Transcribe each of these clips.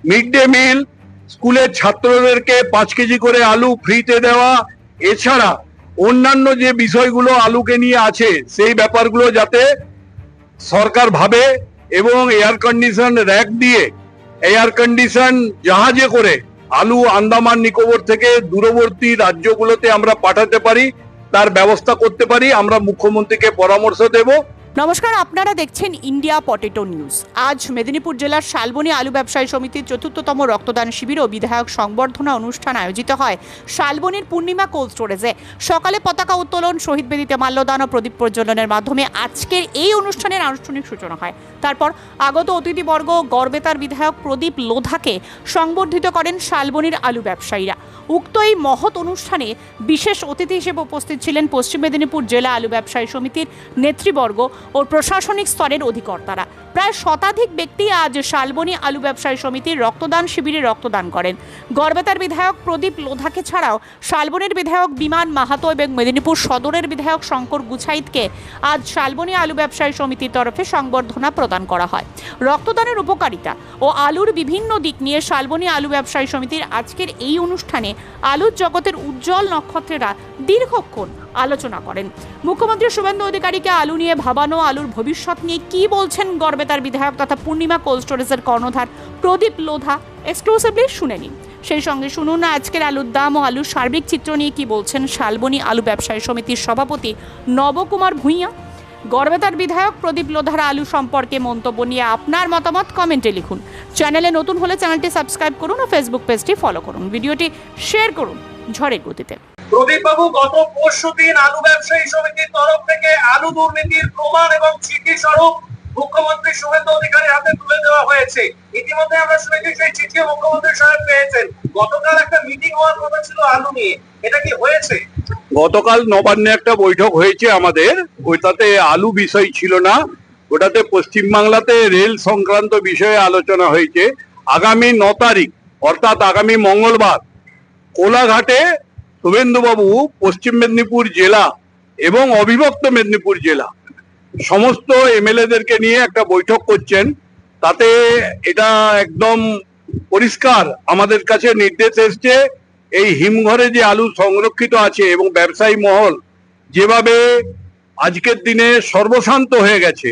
Mid day meal, স্কুলের ছাত্রদেরকে 5 KG করে আলু ফ্রিতে দেওয়া, এছাড়া অন্যান্য যে বিষয়গুলো আলুকে নিয়ে আছে সেই ব্যাপারগুলো যাতে সরকার ভাবে এবং এয়ার কন্ডিশন র্যাক দিয়ে এয়ার কন্ডিশন জাহাজে করে আলু আন্দামান নিকোবর থেকে দূরবর্তী রাজ্যগুলোতে আমরা পাঠাতে পারি, তার ব্যবস্থা করতে পারি। আমরা মুখ্যমন্ত্রীকে পরামর্শ দেব। নমস্কার, আপনারা দেখছেন ইন্ডিয়া পটেটো নিউজ। আজ মেদিনীপুর জেলার শালবনী আলু ব্যবসায়ী সমিতির ৪র্থতম রক্তদান শিবির ও বিধায়ক সংবর্ধনা অনুষ্ঠান আয়োজিত হয় শালবনীর পূর্ণিমা কোল্ড স্টোরেজে। সকালে পতাকা উত্তোলন, শহীদ বেদিতে মাল্যদান ও প্রদীপ প্রজ্বলনের মাধ্যমে আজকের এই অনুষ্ঠানের আনুষ্ঠানিক সূচনা হয়। তারপর আগত অতিথিবর্গ গড়বেতার বিধায়ক প্রদীপ লোধাকে সংবর্ধিত করেন শালবনীর আলু ব্যবসায়ীরা। উক্ত এই মহৎ অনুষ্ঠানে বিশেষ অতিথি হিসেবে উপস্থিত ছিলেন পশ্চিম মেদিনীপুর জেলা আলু ব্যবসায়ী সমিতির নেতৃবর্গ ও প্রশাসনিক স্তরের অধিকর্তারা। প্রায় শতাধিক ব্যক্তি আজ শালবনী আলু ব্যবসায়ী সমিতির রক্তদান শিবিরে রক্তদান করেন। গড়বেতার বিধায়ক প্রদীপ লোধাকে ছাড়াও শালবনীর বিধায়ক বিমান মাহাতো এবং মেদিনীপুর সদরের বিধায়ক শঙ্কর গুছাইতকে আজ শালবনী আলু ব্যবসায়ী সমিতির তরফে সংবর্ধনা প্রদান করা হয়। রক্তদানের উপকারিতা ও আলুর বিভিন্ন দিক নিয়ে শালবনী আলু ব্যবসায়ী সমিতির আজকের এই অনুষ্ঠানে আলুর জগতের উজ্জ্বল নক্ষত্রেরা দীর্ঘক্ষণ আলোচনা করেন। মুখ্যমন্ত্রী শুভেন্দু অধিকারীকে আলু নিয়ে ভাবানো, আলুর ভবিষ্যৎ নিয়ে কি বলছেন গড়বেতার বিধায়ক তথা পূর্ণিমা কোল্ড স্টোরেজের কর্ণধার প্রদীপ লোধা, এক্সক্লুসিভলি শুনে নিন। সেই সঙ্গে শুনুন আজকের আলুর দাম ও আলুর সার্বিক চিত্র নিয়ে কি বলছেন শালবনী আলু ব্যবসায়ী সমিতির সভাপতি নবকুমার ভূঁইয়া। গড়বেতার বিধায়ক প্রদীপ লোধার আলু সম্পর্কে মন্তব্য নিয়ে আপনার মতামত কমেন্টে লিখুন। চ্যানেলে নতুন হলে চ্যানেলটি সাবস্ক্রাইব করুন ও ফেসবুক পেজটি ফলো করুন। ভিডিওটি শেয়ার করুন ঝড়ের গতিতে। প্রদীপ বাবু, গত পরশুদিন আলু ব্যবসায়ী সমিতির তরফ থেকে আলু দুর্নীতির প্রমাণ এবং চিঠি স্বরূপ মুখ্যমন্ত্রী শুভেন্দু অধিকারীর হাতে তুলে দেওয়া হয়েছে। ইতিমধ্যে আমরা শুনেছি সেই চিঠি মুখ্যমন্ত্রী সাহেব পেয়েছেন। গতকাল একটা মিটিং হওয়ার কথা ছিল আলু নিয়ে, এটা কি হয়েছে? গতকাল নবান্নে একটা বৈঠক হয়েছে আমাদের, ওইটাতে আলু বিষয় ছিল না, ওটাতে পশ্চিমবাংলাতে রেল সংক্রান্ত বিষয়ে আলোচনা হয়েছে। আগামী 9 তারিখ অর্থাৎ আগামী মঙ্গলবার কোলাঘাটে শুভেন্দুবাবু পশ্চিম মেদিনীপুর জেলা এবং অবিভক্ত মেদিনীপুর জেলা সমস্ত এমএলএদেরকে নিয়ে একটা বৈঠক করছেন। তাতে এটা একদম পরিষ্কার আমাদের কাছে নির্দেশ এসছে, এই হিমঘরে যে আলু সংরক্ষিত আছে এবং ব্যবসায়ী মহল যেভাবে আজকের দিনে সর্বশান্ত হয়ে গেছে,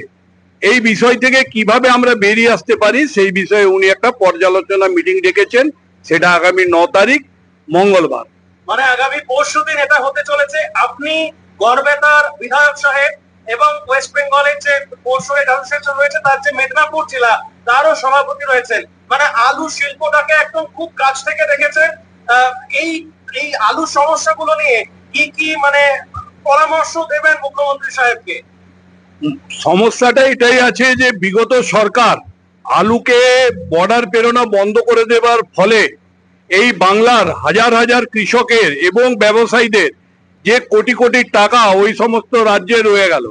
এই বিষয় থেকে কিভাবে আমরা বেরিয়ে আসতে পারি সেই বিষয়ে উনি একটা পর্যালোচনা মিটিং ডেকেছেন। সেটা আগামী 9 তারিখ মঙ্গলবার, মানে আগামী পরশুদিন এটা হতে চলেছে। আপনি গড়বেতার বিধায়ক সাহেব এবং ওয়েস্ট বেঙ্গলের যে পরশুরের অ্যাসোসিয়েশন রয়েছে তার যে মেদিনীপুর জেলা তারও সভাপতি রয়েছেন, মানে আলু শিল্পটাকে একদম খুব কাছ থেকে দেখেছেন। এই এই আলু সমস্যাগুলো নিয়ে কি কি মানে পরামর্শ দেবেন মুখ্যমন্ত্রী সাহেবকে? সমস্যাটা এটাই আছে যে বিগত সরকার আলুকে বর্ডার পেরোনো বন্ধ করে দেওয়ার ফলে এই বাংলার হাজার হাজার কৃষকের এবং ব্যবসায়ীদের যে কোটি কোটি টাকা ওই সমস্ত রাজ্যে রয়ে গেল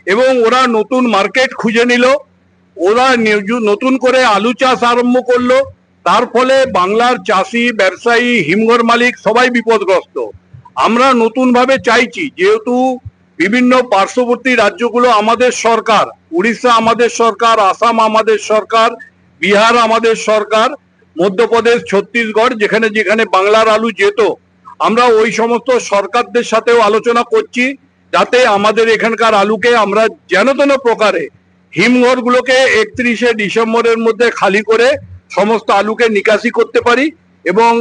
এবং ওরা নতুন মার্কেট খুঁজে নিল, ওরা নতুন করে আলু চাষ আরম্ভ করলো। তার ফলে বাংলার চাষি, ব্যবসায়ী, হিমঘর মালিক সবাই বিপদগ্রস্ত। আমরা নতুনভাবে চাইছি, যেহেতু বিভিন্ন পার্শ্ববর্তী রাজ্যগুলো আমাদের সরকার, উড়িষ্যা আমাদের সরকার, আসাম আমাদের সরকার, বিহার আমাদের সরকার, মধ্যপ্রদেশ, ছত্তিশগড়, যেখানে যেখানে বাংলার আলু যেত, আমরা ওই সমস্ত সরকারদের সাথেও আলোচনা করছি যাতে আমাদের এখানকার আলুকে আমরা যেন তেন প্রকারে হিমঘরগুলোকে 31শে ডিসেম্বরের মধ্যে খালি করে সমস্ত আলুকে নিকাশি করতে পারি এবং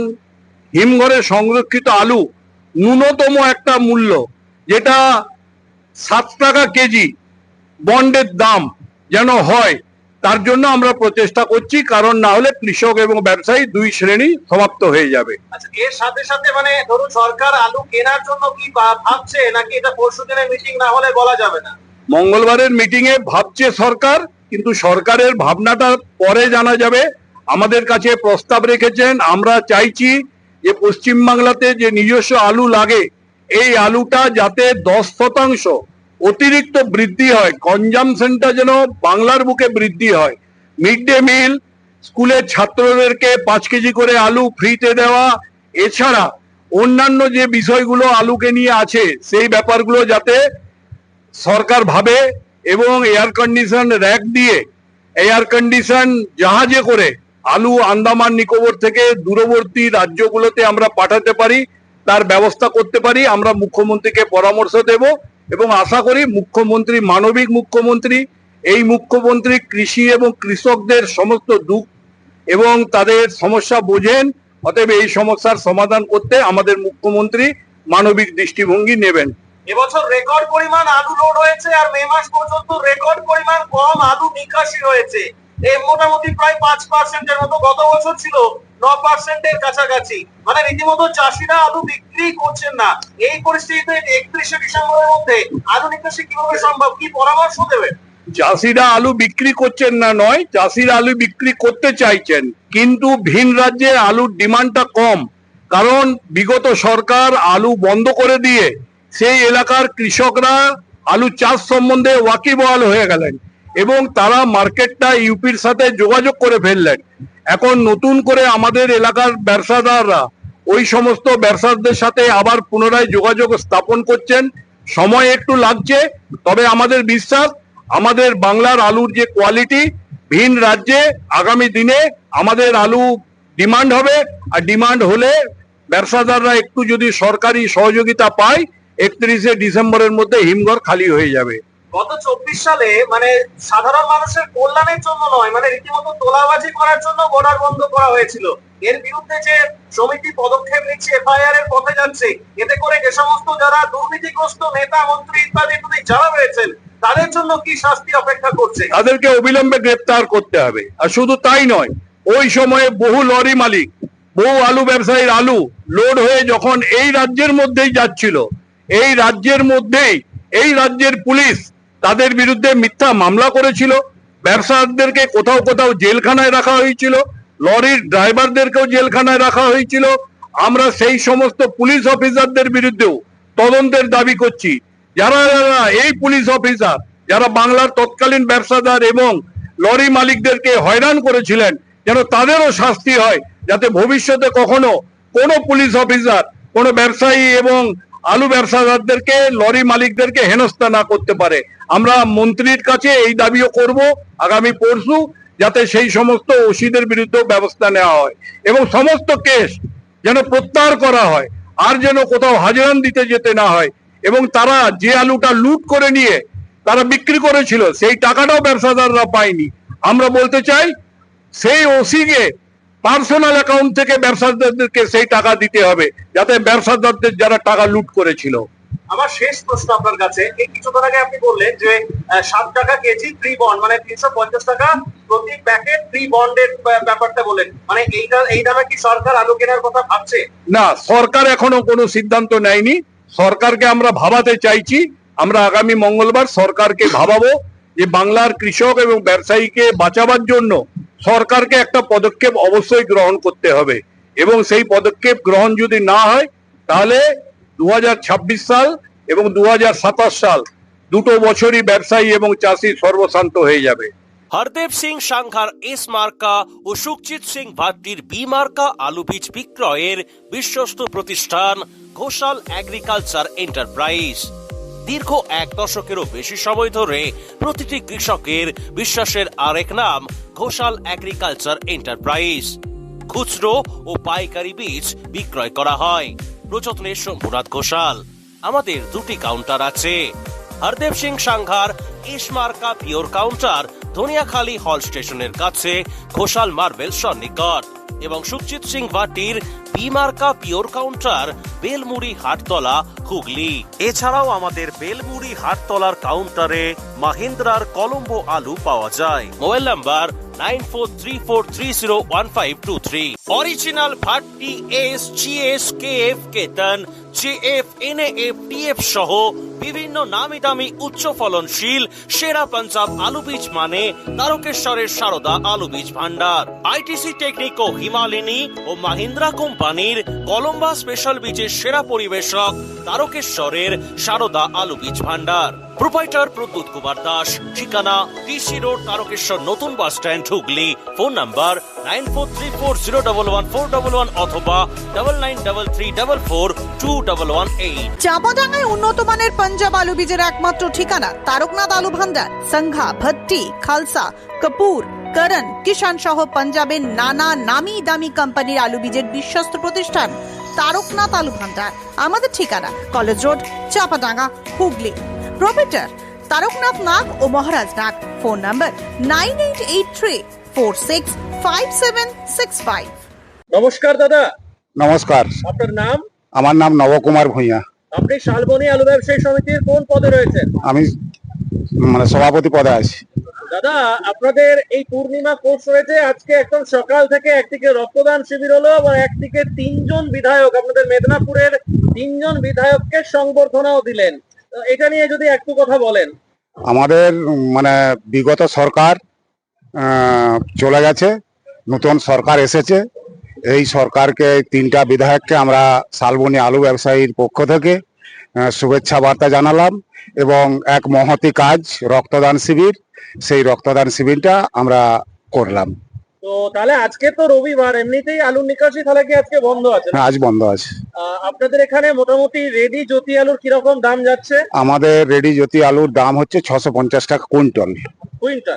হিমঘরে সংরক্ষিত আলু ন্যূনতম একটা মূল্য, যেটা 7 টাকা কেজি বন্ডের দাম যেন হয়, তার জন্য আমরা প্রচেষ্টা করছি। কারণ না হলে কৃষক এবং ব্যবসায়ী দুই শ্রেণী সমাপ্ত হয়ে যাবে। আচ্ছা, এর সাথে সাথে মানে ধরুন সরকার আলু কেনার জন্য কি ভাবছে, নাকি এটা পরশুদিনের মিটিং না হলে বলা যাবে না? মঙ্গলবারের মিটিং এ ভাবছে সরকার, কিন্তু সরকারের ভাবনাটা পরে জানা যাবে। আমাদের কাছে প্রস্তাব রেখেছেন, আমরা চাইছি যে পশ্চিমবাংলাতে যে নিজস্ব আলু লাগে এই আলুটা যাতে 10% অতিরিক্ত বৃদ্ধি হয়, কনজামশনটা যেন বাংলার বুকে বৃদ্ধি হয়। মিড ডে মিল, স্কুলের ছাত্রদেরকে 5 কেজি করে আলু ফ্রিতে দেওয়া, এছাড়া অন্যান্য যে বিষয়গুলো আলুকে নিয়ে আছে সেই ব্যাপারগুলো যাতে সরকার ভাবে এবং এয়ার কন্ডিশন র্যাক দিয়ে এয়ার কন্ডিশন জাহাজে করে আলু আন্দামান নিকোবর থেকে দূরবর্তী রাজ্যগুলোতে আমরা পাঠাতে পারি, তার ব্যবস্থা করতে পারি। আমরা মুখ্যমন্ত্রীকে পরামর্শ দেব এবং আশা করি মুখ্যমন্ত্রী মানবিক মুখ্যমন্ত্রী, এই মুখ্যমন্ত্রী কৃষি এবং কৃষকদের সমস্ত দুঃখ এবং তাদের সমস্যা বোঝেন। অতএব এই সমস্যার সমাধান করতে আমাদের মুখ্যমন্ত্রী মানবিক দৃষ্টিভঙ্গি নেবেন। এবছর রেকর্ড পরিমাণ আলু লোড হয়েছে আর মে মাস পর্যন্ত রেকর্ড পরিমাণ কম আলু নিকাশি হয়েছে। এই মোটামুটি প্রায় 5%-এর মতো, গত বছর ছিল 9%-এর কাছাকাছি। মানে রীতিমতো চাষিরা আলু বিক্রি করছেন না। এই পরিস্থিতিতে 31শে ডিসেম্বরের মধ্যে আলু নিকাশি কিভাবে সম্ভব, কি পরামর্শ দেবেন? চাষিরা আলু বিক্রি করছেন না নয়, চাষিরা আলু বিক্রি করতে চাইছেন, কিন্তু ভিন রাজ্যে আলুর ডিমান্ডটা কম। কারণ বিগত সরকার আলু বন্ধ করে দিয়ে সেই এলাকার কৃষকরা আলু চাষ সম্বন্ধে ওয়াকিবহাল হয়ে গেলেন এবং তারা মার্কেটটা ইউপির সাথে যোগাযোগ করে ফেললেন। এখন নতুন করে আমাদের এলাকার ব্যবসাদাররা ওই সমস্ত ব্যবসাদারদের সাথে আবার পুনরায় যোগাযোগ স্থাপন করছেন। সময় একটু লাগছে, তবে আমাদের বিশ্বাস আমাদের বাংলার আলুর যে কোয়ালিটি, ভিন রাজ্যে আগামী দিনে আমাদের আলু ডিমান্ড হবে। আর ডিমান্ড হলে ব্যবসাদাররা একটু যদি সরকারি সহযোগিতা পায়, 31শে ডিসেম্বরের মধ্যে হিমঘর খালি হয়ে যাবে। গত 24 সালে মানে সাধারণ মানুষের কল্যাণের জন্য নয়, মানে রীতিমতো তোলাবাজি করার জন্য বর্ডার বন্ধ করা হয়েছিল। এর বিরুদ্ধে যে সমিতি পদক্ষেপ নিচ্ছে, এফআইআর এর পথে যাচ্ছে, এতে করে যে সমস্ত যারা দুর্নীতিগ্রস্ত নেতা মন্ত্রী ইত্যাদি যারা রয়েছেন তাদের জন্য কি শাস্তি অপেক্ষা করছে? তাদেরকে অবিলম্বে গ্রেপ্তার করতে হবে। আর শুধু তাই নয়, ওই সময়ে বহু লরি মালিক, বহু আলু ব্যবসায়ীর আলু লোড হয়ে যখন এই রাজ্যের মধ্যেই যাচ্ছিল, এই রাজ্যের মধ্যেই এই রাজ্যের পুলিশ তাদের বিরুদ্ধে মিথ্যা মামলা করেছিল। ব্যবসায়ীদেরকে কোথাও কোথাও জেলখানায় রাখা হয়েছিল, লরির ড্রাইভারদেরকেও জেলখানায় রাখা হয়েছিল। আমরা সেই সমস্ত পুলিশ অফিসারদের বিরুদ্ধেও তদন্তের দাবি করছি। যারা যারা এই পুলিশ অফিসার যারা বাংলার তৎকালীন ব্যবসাদার এবং লরি মালিকদেরকে হয়রান করেছিলেন, যেন তাদেরও শাস্তি হয়, যাতে ভবিষ্যতে কখনো কোনো পুলিশ অফিসার কোনো ব্যবসায়ী এবং আলু ব্যবসাদারদেরকে, লরি মালিকদেরকে হেনস্থা না করতে পারে। আমরা মন্ত্রীর কাছে এই দাবিও করব আগামী পরশু, যাতে সেই সমস্ত ওসিদের বিরুদ্ধে ব্যবস্থা নেওয়া হয় এবং সমস্ত কেস যেন প্রত্যাহার করা হয়, আর যেন কোথাও হাজিরান দিতে যেতে না হয়। এবং তারা যে আলুটা লুট করে নিয়ে তারা বিক্রি করেছিল, সেই টাকাটাও ব্যবসাদাররা পায়নি। আমরা বলতে চাই সেই ওসিকে পার্সোনাল অ্যাকাউন্ট থেকে ব্যবসাদারদেরকে সেই টাকা দিতে হবে, যাতে ব্যবসাদারদের যারা টাকা লুট করেছিল। আমার শেষ প্রশ্ন আপনার কাছে, এই কিছুক্ষণ আগে আপনি বললেন যে 7 টাকা কেজি ফ্রি বন্ড, মানে 350 টাকা প্রতি প্যাকেট ফ্রি বন্ডের ব্যাপারটা বলেন, মানে এই দামে কি সরকার আলু কেনার কথা ভাবছে? না, সরকার এখনো কোনো সিদ্ধান্ত নেয়নি। সরকারকে আমরা ভাবাতে চাইছি। আমরা আগামী মঙ্গলবার সরকারকে ভাবাবো যে বাংলার কৃষক এবং ব্যবসায়ীকে বাঁচাবার জন্য সরকারকে একটা পদক্ষেপ অবশ্যই গ্রহণ করতে হবে এবং সেই পদক্ষেপ গ্রহণ যদি না হয়, তাহলে 2026 সাল এবং 2027 সাল দুটো বছরই ব্যবসায়ী এবং চাষি সর্বশান্ত হয়ে যাবে। হরদেব সিং সাংঘার এস মার্কা ও সুখজিৎ সিং ভাট্টির বি মার্কা আলু বীজ বিক্রয়ের বিশ্বস্ত প্রতিষ্ঠান ঘোষাল এগ্রিকালচার এন্টারপ্রাইজ। দীর্ঘ 1 দশকেরও বেশি সময় ধরে প্রতিটি কৃষকের বিশ্বাসের আরেক নাম ঘোষাল এগ্রিকালচার এন্টারপ্রাইজ। খুচরো ও পাইকারি বীজ বিক্রয় করা হয়। প্রযত্নে শম্ভুনাথ ঘোষাল। আমাদের 2টি কাউন্টার আছে। হরদেব সিং সাংঘার এস মার্কা পিওর কাউন্টার ধনিয়াখালী হল স্টেশনের কাছে ঘোষাল মার্বেল সন্নিকট, এবং সুখজিৎ সিং ভাটির বি মার্কা পিওর কাউন্টার বেলমুড়ি হাটতলা হুগলি। এছাড়াও আমাদের বেলমুড়ি হাটতলার কাউন্টারে মাহিন্দ্রার কলম্বো আলু পাওয়া যায়। Mobile number 9434301523। Original Bhatti S, GS, KF, কেতন, জেএফ, এনএএফ, টিএফ সহ বিভিন্ন নামি দামি উচ্চ ফলনশীল সেরা পাঞ্জাব আলু বীজ মানে তারকেশ্বরের সারদা আলু বীজ ভান্ডার। আইটিসি টেকনিক ও হিমালিনী ও মাহিন্দ্রা কোম্পানির কলম্বা স্পেশাল বীজের সেরা পরিবেশক তারকেশ্বরের সারদা আলু বীজ ভান্ডার। প্রোপাইটার প্রদ্যুৎ কুমার দাস। ঠিকানা টিসি রোড, তারকেশ্বর নতুন bus stand, Hooghly. Phone number 9434011411 অথবা 9933442118। চাঁপাডাঙ্গায় উন্নত মানের পাঞ্জাব আলু বীজের একমাত্র ঠিকানা তারকনাথ আলু ভান্ডার, সংঘা, ভট্টি, খালসা, কপুর, করণ, কিষাণ সহ পাঞ্জাবের নানা নামি দামি কোম্পানির আলু বীজের বিশ্বস্ত প্রতিষ্ঠান তারকনাথ আলু ভান্ডার। আমাদের ঠিকানা college road, Chapadanga, Hooghly. Proprietor Taraknath Nag ও মহারাজ নাগ। Phone number 9883465765। নমস্কার দাদা, নমস্কার, আপনার নাম? আমার নাম নবকুমার ভূঁইয়া। আপনি শালবনী আলু ব্যবসায়ী সমিতির কোন পদে রয়েছেন? আমি সভাপতি পদে আছি। দাদা, আপনাদের এই পূর্ণিমা কোর্স রয়েছে আজকে একদম সকাল থেকে। একদিকে রক্তদান শিবির হলো, আবার একদিকে 3 জন বিধায়ক, আপনাদের মেদিনীপুরের 3 জন বিধায়ককে সংবর্ধনাও দিলেন। তো এটা নিয়ে যদি একটু কথা বলেন। আমাদের বিগত সরকার চলে গেছে, নতুন সরকার এসেছে। এই সরকারকে 3টা বিধায়ককে আমরা শালবনী আলু ব্যবসায়ীর পক্ষ থেকে শুভেচ্ছা বার্তা জানালাম এবং এক মহতি কাজ রক্তদান শিবির, সেই রক্তদান শিবিরটা আমরা করলাম। তো তাহলে আজকে তো রবিবার, এমনিতেই আলুর নিকাশি তাহলে কি আজকে বন্ধ আছে? আজ বন্ধ আছে। আপনাদের এখানে মোটামুটি রেডি জ্যোতি আলুর কিরকম দাম যাচ্ছে? আমাদের রেডি জ্যোতি আলুর দাম হচ্ছে 650 টাকা কুইন্টাল।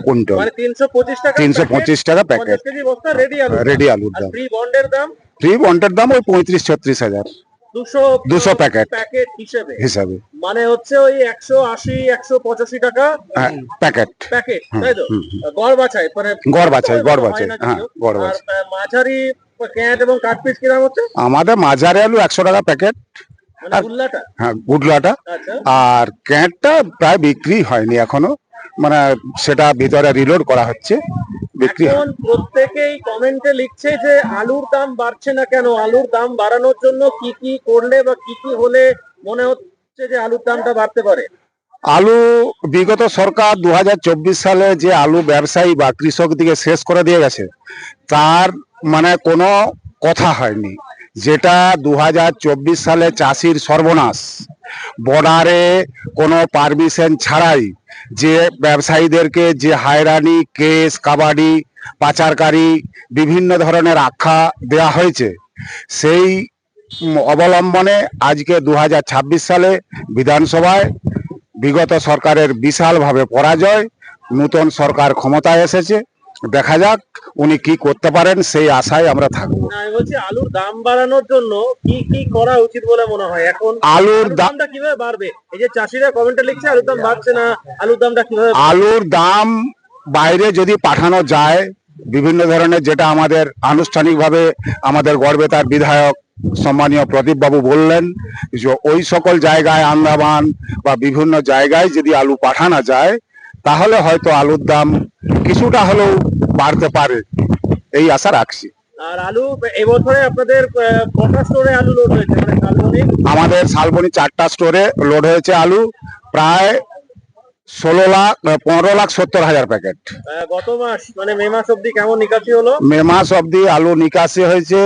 কুইন্টাল মানে 325 টাকা 325 টাকা প্যাকেট। 50 কেজি বস্তা রেডি আলু। রেডি আলুর দাম। ফ্রি বন্ডের দাম? ফ্রি বন্ডের দাম ওই 35-36 হাজার 200 প্যাকেট হিসাবে। মানে হচ্ছে ওই 180-185 টাকা প্যাকেট। তাই তো? গড় বাছাই, মানে গড় বাছাই, হ্যাঁ গড় বাছাই। আর মাঝারি ক্যাট এবং কাঠ পিস কি দাম হচ্ছে? আমাদের মাঝারি আলু 100 টাকা প্যাকেট। মানে গুল্লাটা? হ্যাঁ, গুডলাটা। আচ্ছা। আর ক্যাটটা প্রায় বিক্রি হয়নি এখনো, সেটা ভিতরে রিলোড করা হচ্ছে, বিক্রি এখন প্রত্যেকেই কমেন্টে লিখছে যে আলুর দাম বাড়ছে না কেন, আলুর দাম বাড়ানোর জন্য কি কি করলে বা কি কি হলে মনে হচ্ছে যে আলুর দামটা বাড়তে পারে? আলু বিগত সরকার 2024 সালে যে আলু ব্যবসায়ী বা কৃষক দিকে শেষ করে দিয়ে গেছে, তার কোনো কথা হয়নি। যেটা 2024 সালে চাষির সর্বনাশ, বর্ডারে কোনো পারমিশন ছাড়াই যে ব্যবসায়ীদেরকে যে হায়রানি, কেস, কাবাডি, পাচারকারী বিভিন্ন ধরনের আখ্যা দেয়া হয়েছে, সেই অবলম্বনে আজকে 2026 সালে বিধানসভায় বিগত সরকারের বিশালভাবে পরাজয়, নতুন সরকার ক্ষমতায় এসেছে। দেখা যাক উনি কি করতে পারেন, সেই আশায় আমরা থাকবো। আমি বলছি আলুর দাম বাড়ানোর জন্য কি কি করা উচিত বলে মনে হয়? এখন আলুর দামটা কিভাবে বাড়বে? এই যে চাষিরা কমেন্টে লিখছে আলুর দাম বাড়ছে না, আলুর দামটা কিভাবে? আলুর দাম বাইরে যদি পাঠানো যায়, বিভিন্ন ধরনের, যেটা আমাদের আনুষ্ঠানিকভাবে আমাদের গড়বেতার বিধায়ক সম্মানীয় প্রদীপ বাবু বললেন, যে ওই সকল জায়গায়, আন্দামান বা বিভিন্ন জায়গায় যদি আলু পাঠানো যায়, তাহলে হয়তো আলুর দাম কিছুটা হলেও বাড়তে পারে, এই আশা রাখছি। আর আলু এবছরে আপনাদের কটা স্টোরে আলু লোড হয়েছে? মানে শালবনী? আমাদের শালবনী 4টা স্টোরে লোড হয়েছে আলু, প্রায় 15,70,000 প্যাকেট। গত মাস মানে মে মাস অব্দি কেমন নিকাশি হলো? মে মাস অব্দি আলু নিকাশি হয়েছে,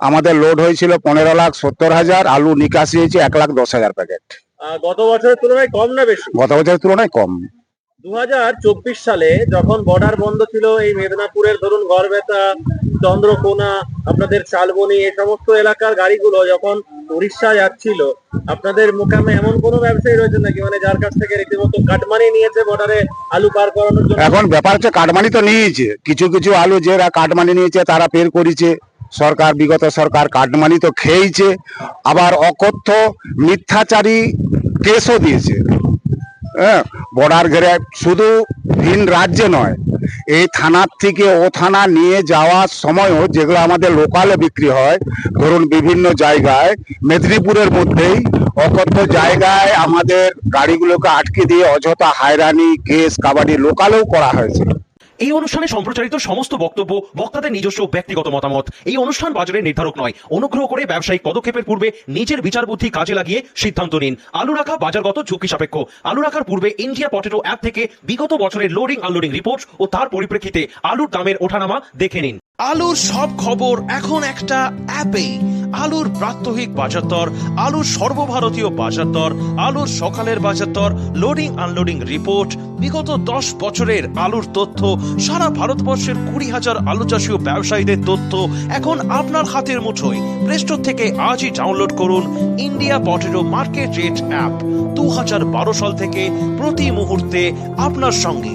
আমাদের লোড হয়েছিল 15,70,000, আলু নিকাশি হয়েছে 1,10,000 প্যাকেট। গত বছরের তুলনায় কম না বেশি? গত বছরের তুলনায় কম। 2024 সালে যখন বর্ডার বন্ধ ছিল, এই মেদিনীপুরের ধরুন গড়বেতা, চন্দ্রকোনা, আপনাদের শালবনী, এই সমস্ত এলাকার গাড়িগুলো যখন উড়িষ্যা যাচ্ছিল, আপনাদের মোকামে এমন কোনো ব্যবসায়ী রয়েছে নাকি যার কাছ থেকে রীতিমতো কাটমানি নিয়েছে বর্ডারে আলু পার করানোর জন্য? এখন ব্যাপার হচ্ছে কাটমানি তো নিয়েছে, কিছু কিছু আলু যারা কাটমানি নিয়েছে তারা পের করেছে। সরকার, বিগত সরকার কাটমানি তো খেয়েছে, আবার অকথ্য মিথ্যাচারী কেসও দিয়েছে। হ্যাঁ, বর্ডার ঘেরে শুধু ভিন রাজ্যে নয়, এই থানার থেকে ও থানা নিয়ে যাওয়ার সময়ও যেগুলো আমাদের লোকালে বিক্রি হয়, ধরুন বিভিন্ন জায়গায়, মেদিনীপুরের মধ্যেই অকথ্য জায়গায় আমাদের গাড়িগুলোকে আটকে দিয়ে অযথা হায়রানি, কেস, কাবাডি লোকালেও করা হয়েছে। এই অনুষ্ঠানে সম্প্রচারিত সমস্ত বক্তব্য বক্তাদের নিজস্ব ব্যক্তিগত মতামত। এই অনুষ্ঠান বাজারের নির্ধারক নয়। অনুগ্রহ করে ব্যবসায়িক পদক্ষেপের পূর্বে নিজের বিচার বুদ্ধি কাজে লাগিয়ে সিদ্ধান্ত নিন। আলু রাখা বাজারগত ঝুঁকি সাপেক্ষ। আলু রাখার পূর্বে ইন্ডিয়া পটেটো অ্যাপ থেকে বিগত বছরের লোডিং আনলোডিং রিপোর্ট ও তার পরিপ্রেক্ষিতে আলুর দামের ওঠানামা দেখে নিন। আলুর সব খবর এখন একটা অ্যাপেই। আলুর প্রাত্যহিক বাজার দর, আলুর সর্বভারতীয় বাজার দর, আলুর সকালের বাজার দর, লোডিং আনলোডিং রিপোর্ট, বিগত 10 বছরের আলুর তথ্য, সারা ভারতবর্ষের 20,000 আলু চাষী ও ব্যবসায়ীদের তথ্য এখন আপনার হাতের মুঠোয়। প্লে স্টোর থেকে আজই ডাউনলোড করুন India potato market rate app. 2012 সাল থেকে প্রতি মুহূর্তে আপনার সঙ্গে।